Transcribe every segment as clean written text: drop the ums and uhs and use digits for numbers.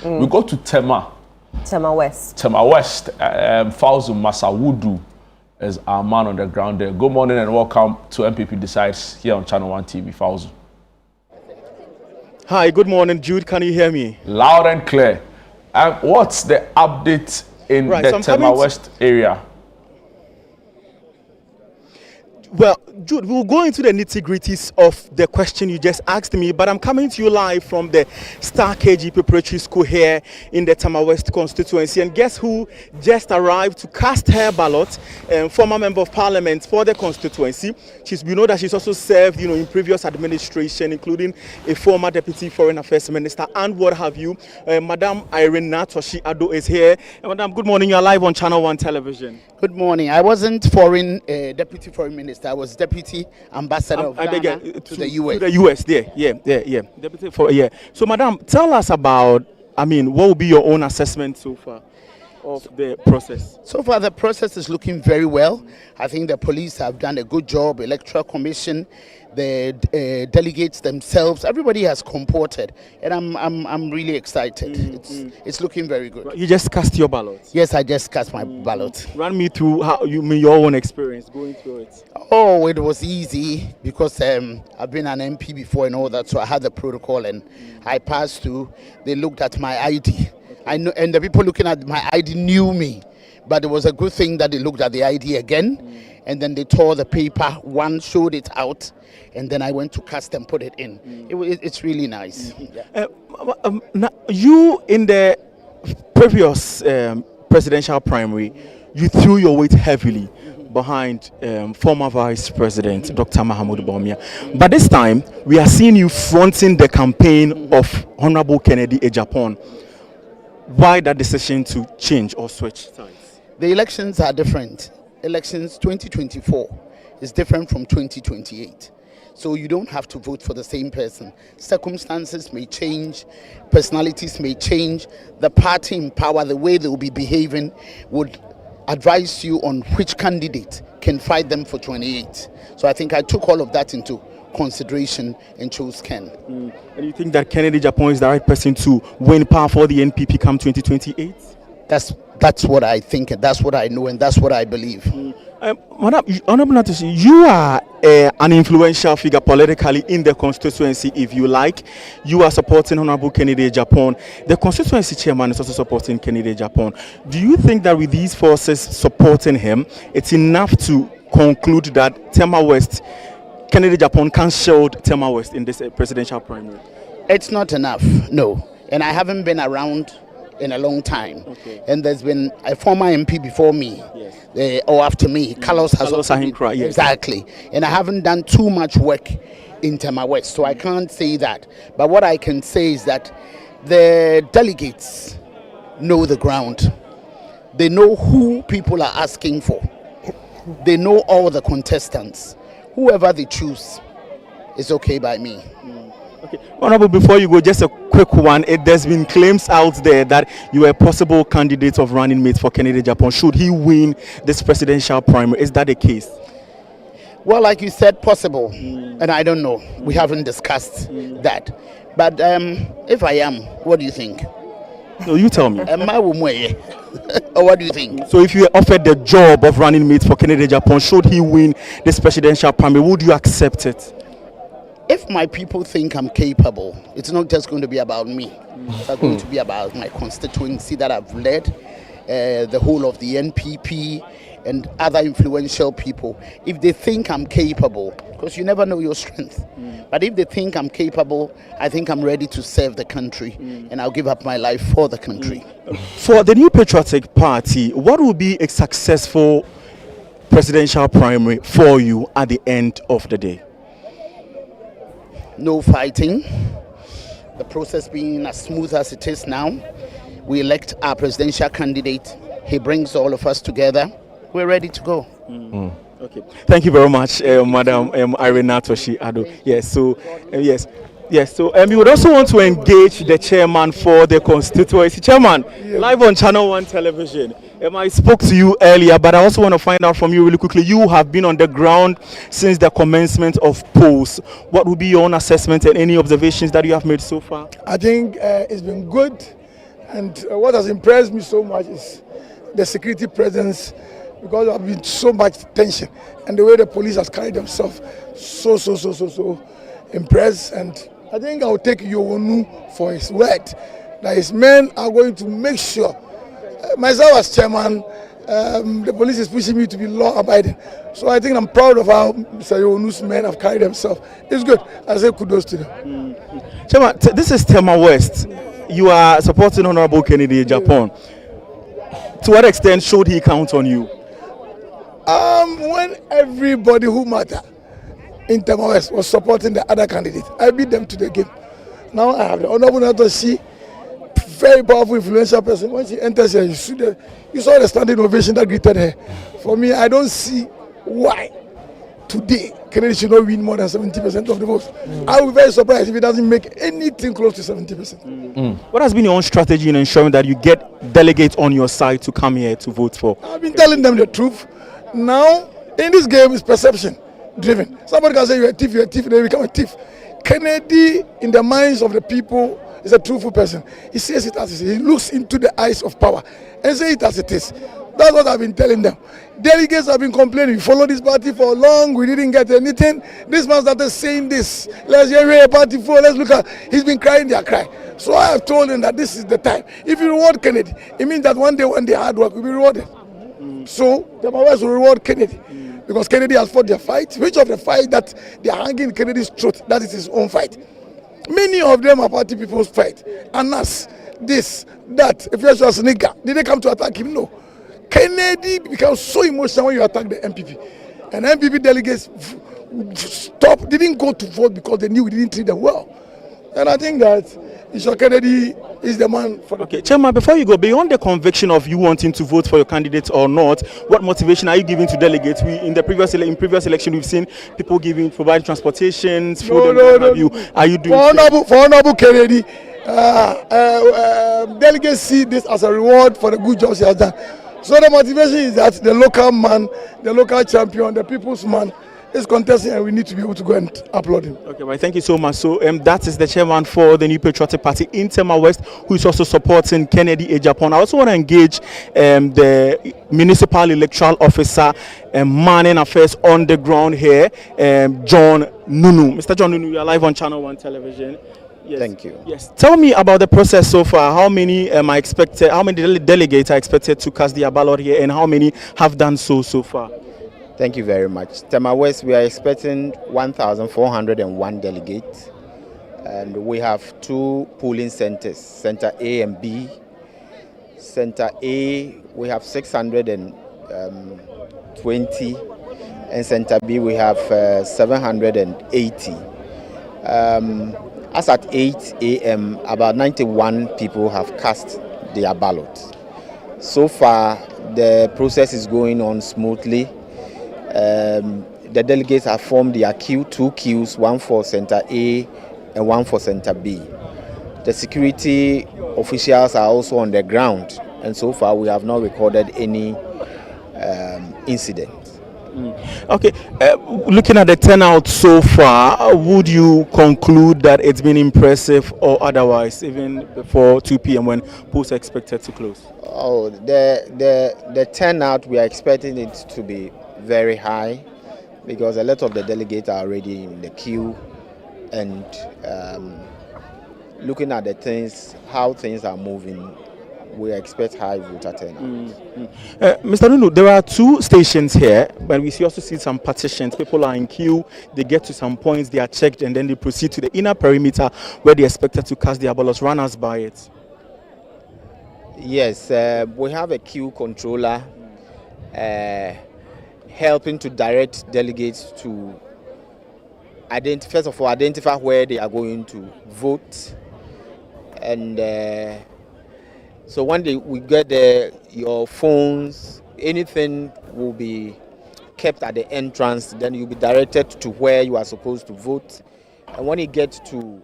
We go to Tema West. Fauzu Masawudu is our man on the ground there. Good morning and welcome to NPP Decides here on Channel One TV. Fauzu. Hi, good morning, Jude. Can you hear me? Loud and clear. What's the update in the Tema West area? Well, Jude, we'll go into the nitty-gritties of the question you just asked me, but I'm coming to you live from the Star KG Preparatory School here in the Tema West constituency. And guess who just arrived to cast her ballot? Former member of parliament for the constituency. We know that she's also served, in previous administration, including a former deputy foreign affairs minister and what have you. Madam Irene Naa Torshie Addo is here. Madam, good morning. You're live on Channel One television. Good morning. I wasn't deputy foreign minister. I was deputy ambassador of Ghana to the US. To the US, yeah. Deputy for So, madam, tell us about, what will be your own assessment so far of the process? So far, the process is looking very well. I think the police have done a good job. Electoral Commission, the delegates themselves, everybody has comported, and I'm really excited. It's looking very good. You just cast your ballot? Yes, I just cast my ballot. Run me through how your own experience going through it. Oh, it was easy because I've been an MP before and all that, so I had the protocol and I passed through. They looked at my ID. I know, and the people looking at my ID knew me, but it was a good thing that they looked at the ID again, and then they tore the paper. One showed it out, and then I went to cast and put it in. It's really nice. You in the previous presidential primary, you threw your weight heavily behind former Vice President Dr. Mahamudu Bawumia. But this time, we are seeing you fronting the campaign of Honorable Kennedy Agyapong. Why that decision to change or switch sides? The elections are different. Elections 2024 is different from 2028. So you don't have to vote for the same person. Circumstances may change, personalities may change. The party in power, the way they will be behaving, would advise you on which candidate can fight them for 28. So I think I took all of that into consideration and chose Ken. And you think that Kennedy Agyapong is the right person to win power for the NPP come 2028? That's what I think, and that's what I know, and that's what I believe. Madam, Honorable Naa Torshie, you are an influential figure politically in the constituency, if you like. You are supporting Honorable Kennedy Agyapong. The constituency chairman is also supporting Kennedy Agyapong. Do you think that with these forces supporting him, it's enough to conclude that Tema West, Kennedy Agyapong can shield Tema West in this presidential primary? It's not enough, no. And I haven't been around in a long time. Okay. And there's been a former MP before me, or after me. Carlos has also been, yes. Exactly. And I haven't done too much work in Tema West, so I can't say that. But what I can say is that the delegates know the ground. They know who people are asking for. They know all the contestants. Whoever they choose is okay by me. Okay, Honorable, before you go, just a quick one. There's been claims out there that you are a possible candidate of running mate for Kennedy Agyapong. Should he win this presidential primary? Is that the case? Well, like you said, possible. And I don't know. We haven't discussed that. But if I am, what do you think? No, you tell me. Or what do you think? So if you were offered the job of running mate for Kennedy Agyapong, should he win this presidential primary, would you accept it? If my people think I'm capable, it's not just going to be about me. It's going to be about my constituency that I've led, the whole of the NPP and other influential people. If they think I'm capable, because you never know your strength, but if they think I'm capable, I think I'm ready to serve the country, and I'll give up my life for the country. For the New Patriotic Party, what will be a successful presidential primary for you at the end of the day? No fighting. The process being as smooth as it is now. We elect our presidential candidate. He brings all of us together. We're ready to go. Okay. Thank you very much, Madam Irene Naa Torshie Addo. Yes. So yes. So we would also want to engage the chairman for the constituency. Chairman, live on Channel One television. I spoke to you earlier, but I also want to find out from you really quickly. You have been on the ground since the commencement of polls. What would be your own assessment and any observations that you have made so far? I think it's been good. And what has impressed me so much is the security presence, because there has been so much tension, and the way the police has carried themselves, so impressed. And I think I'll take Yowonu for his word that his men are going to make sure. Myself as chairman, the police is pushing me to be law-abiding. So I think I'm proud of how Mr. Yowonu's men have carried themselves. It's good. I say kudos to them. Chairman, this is Tema West. You are supporting Honorable Kennedy Agyapong. To what extent should he count on you? When everybody who matter in Tema West was supporting the other candidate, I beat them to the game. Now I have the Honorable Naa Torshie, very powerful, influential person. When she enters here, you saw the standing ovation that greeted her. For me, I don't see why today Kennedy should not win more than 70% of the votes. I will be very surprised if he doesn't make anything close to 70%. What has been your own strategy in ensuring that you get delegates on your side to come here to vote for? I've been telling them the truth. Now, in this game, it's perception driven. Somebody can say you're a thief, then you become a thief. Kennedy, in the minds of the people, is a truthful person. He says it as it is. He looks into the eyes of power and says it as it is. That's what I've been telling them. Delegates have been complaining. We followed this party for long. We didn't get anything. This man started saying this. Let's hear a party for. Let's look at. He's been crying their cry. So I have told him that this is the time. If you reward Kennedy, it means that one day when they hard work will be rewarded. So Tema West will reward Kennedy because Kennedy has fought their fight. Which of the fight that they are hanging Kennedy's throat? That is his own fight. Many of them are party people's fight. And us, this, that. If you're a sneaker, did they come to attack him? No. Kennedy becomes so emotional when you attack the NPP. And NPP delegates didn't go to vote because they knew we didn't treat them well. And I think that Mr. Kennedy is the man for the Okay, Chairman, before you go, beyond the conviction of you wanting to vote for your candidate or not, what motivation are you giving to delegates? In previous election, we've seen people providing transportations, food, Are you doing for Honorable Kennedy, delegates see this as a reward for the good jobs he has done. So the motivation is that the local man, the local champion, the people's man is contesting, and we need to be able to go and applaud him. Okay, well, thank you so much. So that is the chairman for the New Patriotic Party in Tema West, who is also supporting Kennedy Agyapong. I also want to engage the municipal electoral officer manning affairs on the ground here, John Nunu. Mr. John Nunu, you are live on ChannelOne television. Yes. Thank you. Yes. Tell me about the process so far. How many How many delegates are expected to cast their ballot here, and how many have done so far? Thank you very much. Tema West, we are expecting 1,401 delegates, and we have 2 polling centers, Center A and B. Center A, we have 620, and Center B, we have 780. As at 8 a.m., about 91 people have cast their ballot. So far, the process is going on smoothly. The delegates have formed their queue, 2 queues, one for Center A and one for Center B. The security officials are also on the ground, and so far we have not recorded any incident. Okay, looking at the turnout so far, would you conclude that it's been impressive or otherwise, even before 2 p.m. when polls are expected to close? Oh, the turnout, we are expecting it to be very high because a lot of the delegates are already in the queue, and looking at the things, how things are moving, we expect high voter turnout. Mr. Nunu, there are 2 stations here, but we also see some partitions. People are in queue, they get to some points, they are checked, and then they proceed to the inner perimeter where they're expected to cast their ballots. Run us by it. Yes, we have a queue controller helping to direct delegates to first of all identify where they are going to vote, and so when we get there, your phones, anything will be kept at the entrance. Then you'll be directed to where you are supposed to vote. And when you get to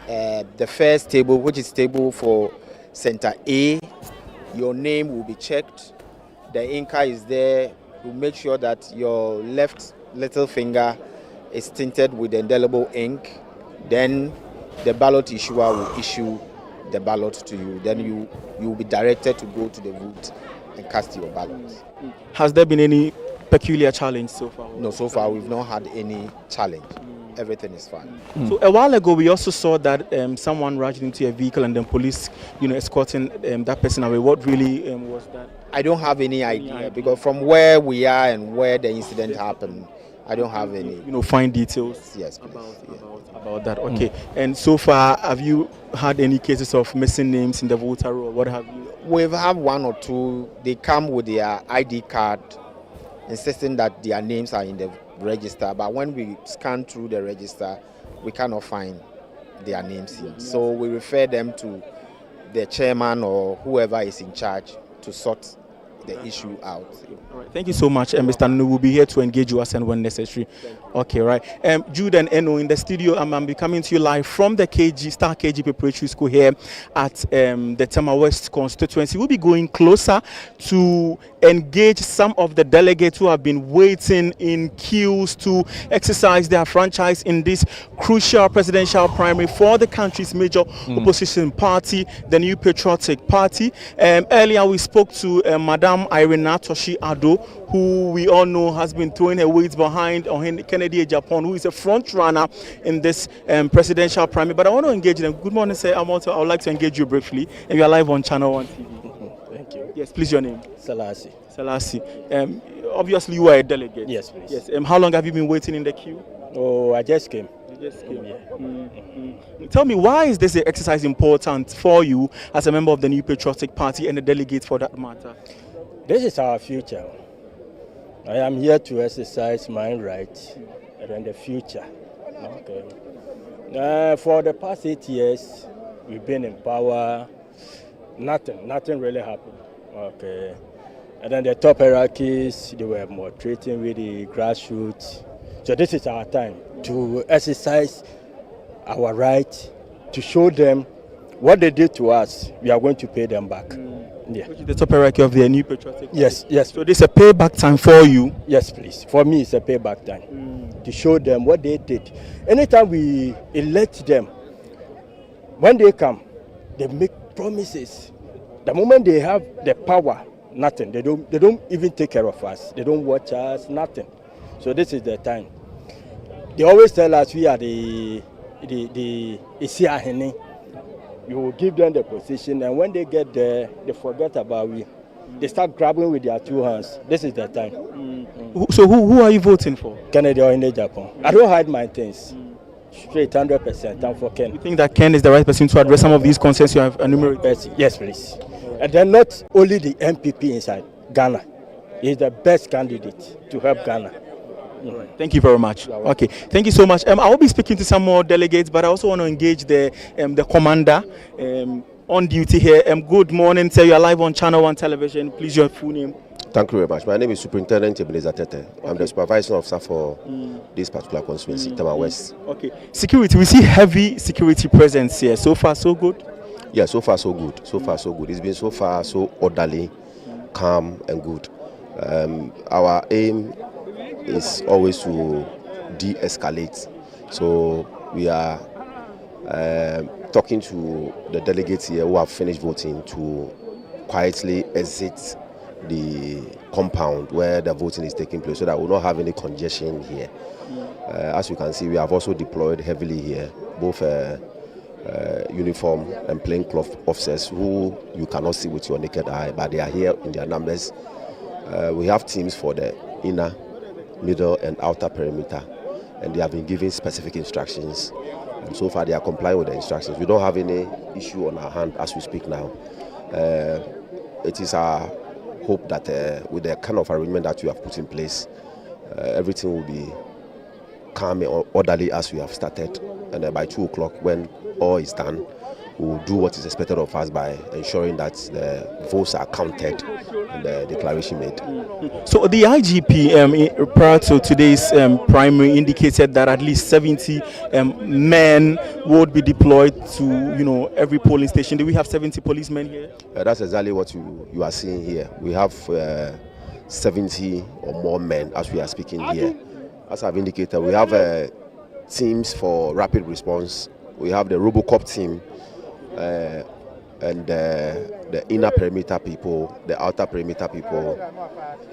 the first table, which is table for Center A, your name will be checked. The inker is there. We'll make sure that your left little finger is tinted with indelible ink. Then the ballot issuer will issue the ballot to you. Then you will be directed to go to the booth and cast your ballot. Has there been any peculiar challenge so far? No, so far we've not had any challenge. Everything is fine. So a while ago, we also saw that someone rushed into a vehicle and then police, escorting that person away. What really was that? I don't have any idea because from where we are and where the incident happened, I don't have any. Fine details. Yes, about that. Okay. And so far, have you had any cases of missing names in the voter roll? What have you? We've had one or two. They come with their ID card, insisting that their names are in the register, but when we scan through the register, we cannot find their names in. So we refer them to the chairman or whoever is in charge to sort the issue out. All right. Thank you so much, Mr. Nunu. We'll be here to engage you as and when necessary. Okay, right. Jude and Eno in the studio. I'm coming to you live from the Star KG Preparatory School here at the Tema West constituency. We'll be going closer to engage some of the delegates who have been waiting in queues to exercise their franchise in this crucial presidential primary for the country's major opposition party, the New Patriotic Party. Earlier we spoke to Madam Irene Naa Torshie Addo, who we all know has been throwing her weight behind Kennedy Agyapong, who is a front runner in this presidential primary. But I want to engage them. Good morning, sir. I would like to engage you briefly. And we are live on ChannelOne TV. Thank you. Yes, please, your name. Selassie. Obviously, you are a delegate. Yes, please. Yes. How long have you been waiting in the queue? Oh, I just came. You just came. Yeah. Tell me, why is this exercise important for you as a member of the New Patriotic Party and a delegate for that matter? This is our future. I am here to exercise my right in the future. Okay. For the past 8 years, we've been in power. Nothing really happened. Okay. And then the top hierarchies, they were more treating with the grassroots. So this is our time to exercise our right, to show them what they did to us. We are going to pay them back. Yeah. Which is the top hierarchy of the New Patriotic Party? Yes. So this is a payback time for you? Yes, please. For me, it's a payback time to show them what they did. Anytime we elect them, when they come, they make promises. The moment they have the power, nothing. They don't even take care of us. They don't watch us, nothing. So this is the time. They always tell us we are the Isiahene. You will give them the position, and when they get there, they forget about we. They start grabbing with their two hands. This is the time. So who are you voting for? Kennedy Agyapong. I don't hide my things. Straight 100%. I'm for Ken. You think that Ken is the right person to address some of these concerns you have enumerated? Yes, please. And then not only the NPP inside Ghana. He's the best candidate to help Ghana. Thank you very much. Okay, thank you so much. I will be speaking to some more delegates, but I also want to engage the commander on duty here. Good morning, sir. You are live on ChannelOne television. Please, your full name. Thank you very much. My name is Superintendent Ebenezer Tete. Okay. I'm the supervising officer for this particular constituency, Tema West. Okay. Security, we see heavy security presence here. So far, so good? Yeah, so far, so good. So far, so good. It's been so far so orderly, calm, and good. Our aim is always to de-escalate. So we are talking to the delegates here who have finished voting to quietly exit the compound where the voting is taking place so that we will not have any congestion here. As you can see, we have also deployed heavily here, both uniform and plainclothes officers who you cannot see with your naked eye, but they are here in their numbers. We have teams for the inner, middle and outer perimeter, and they have been given specific instructions, and so far they are complying with the instructions. We don't have any issue on our hand as we speak now. It is our hope that with the kind of arrangement that we have put in place, everything will be calm and orderly as we have started, and by 2 o'clock when all is done, we will do what is expected of us by ensuring that the votes are counted and the declaration made. So the IGP prior to today's primary indicated that at least 70 men would be deployed to every polling station. Do we have 70 policemen here? That's exactly what you are seeing here. We have 70 or more men as we are speaking here. As I've indicated, we have teams for rapid response. We have the Robocop team and the inner perimeter people, the outer perimeter people,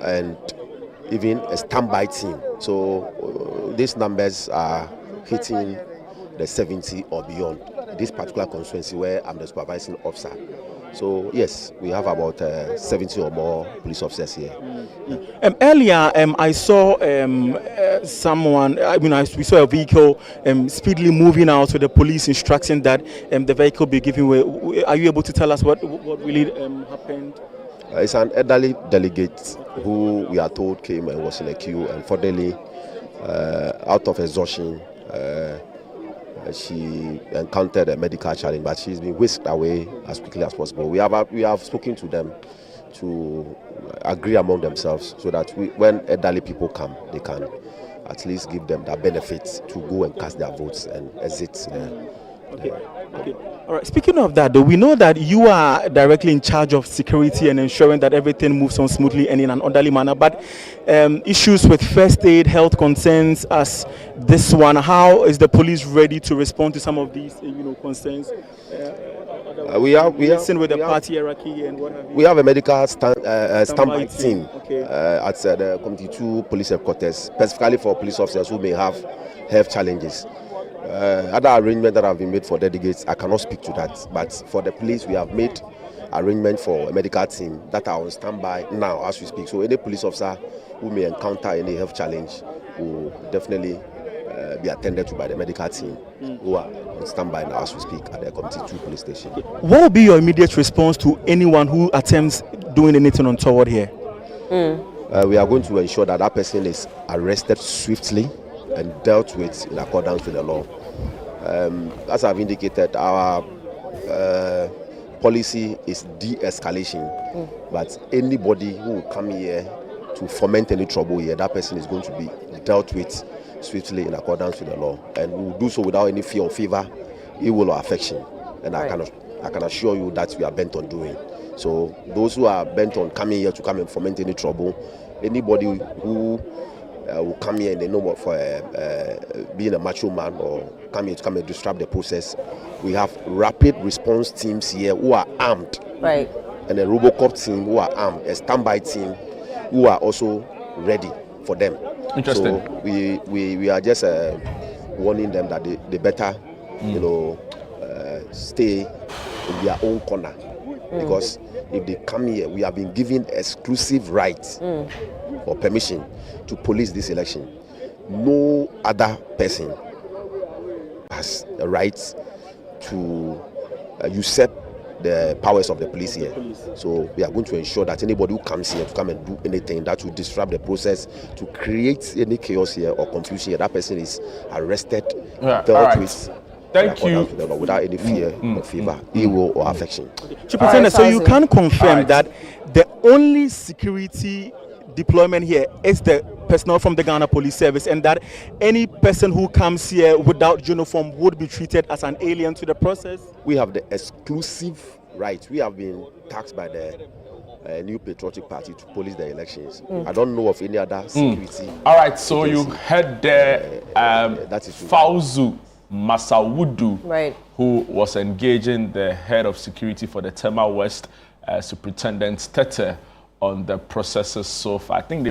and even a standby team. So these numbers are hitting the 70 or beyond. This particular constituency where I'm the supervising officer. So yes, we have about 70 or more police officers here. Earlier, I saw someone. We saw a vehicle speedily moving out with the police instruction that the vehicle be given way. Are you able to tell us what really happened? It's an elderly delegate who we are told came and was in a queue, and unfortunately, out of exhaustion, she encountered a medical challenge, but she's been whisked away as quickly as possible. We have spoken to them to agree among themselves so that when elderly people come, they can at least give them that benefit to go and cast their votes and exit. Okay. All right. Speaking of that, though, we know that you are directly in charge of security and ensuring that everything moves on smoothly and in an orderly manner. But issues with first aid, health concerns, as this one, how is the police ready to respond to some of these, concerns? We have with the party hierarchy and what have you. We have a medical standby team at the Committee 2 Police Headquarters, specifically for police officers who may have health challenges. Other arrangements that have been made for delegates, I cannot speak to that. But for the police, we have made arrangements for a medical team that are on standby now as we speak. So any police officer who may encounter any health challenge will definitely be attended to by the medical team who are on standby now as we speak at the Committee 2 police station. What will be your immediate response to anyone who attempts doing anything untoward here? We are going to ensure that that person is arrested swiftly and dealt with in accordance with the law. As I've indicated, our policy is de-escalation, but anybody who will come here to foment any trouble here, that person is going to be dealt with swiftly in accordance with the law, and we will do so without any fear or favor, evil or affection. And I can assure you that we are bent on doing. So those who are bent on coming here to come and foment any trouble, anybody who will come here and they know for being a macho man or come here to come and disrupt the process, we have rapid response teams here who are armed, right, and a Robocop team who are armed, a standby team who are also ready for them. Interesting. So we are just warning them that they better stay in their own corner, because if they come here, we have been given exclusive rights or permission to police this election. No other person has the right to usurp the powers of the police here. So we are going to ensure that anybody who comes here to come and do anything that will disrupt the process, to create any chaos here or confusion here, that person is arrested, dealt with. Thank you. Without any fear or favor, evil or affection. So you can confirm that the only security deployment here is the personnel from the Ghana Police Service, and that any person who comes here without uniform would be treated as an alien to the process? We have the exclusive right. We have been tasked by the New Patriotic Party to police the elections. I don't know of any other security. All right, so you heard there that is Fauzu Masawudu, right, who was engaging the head of security for the Tema West, Superintendent Tete, on the processes so far. I think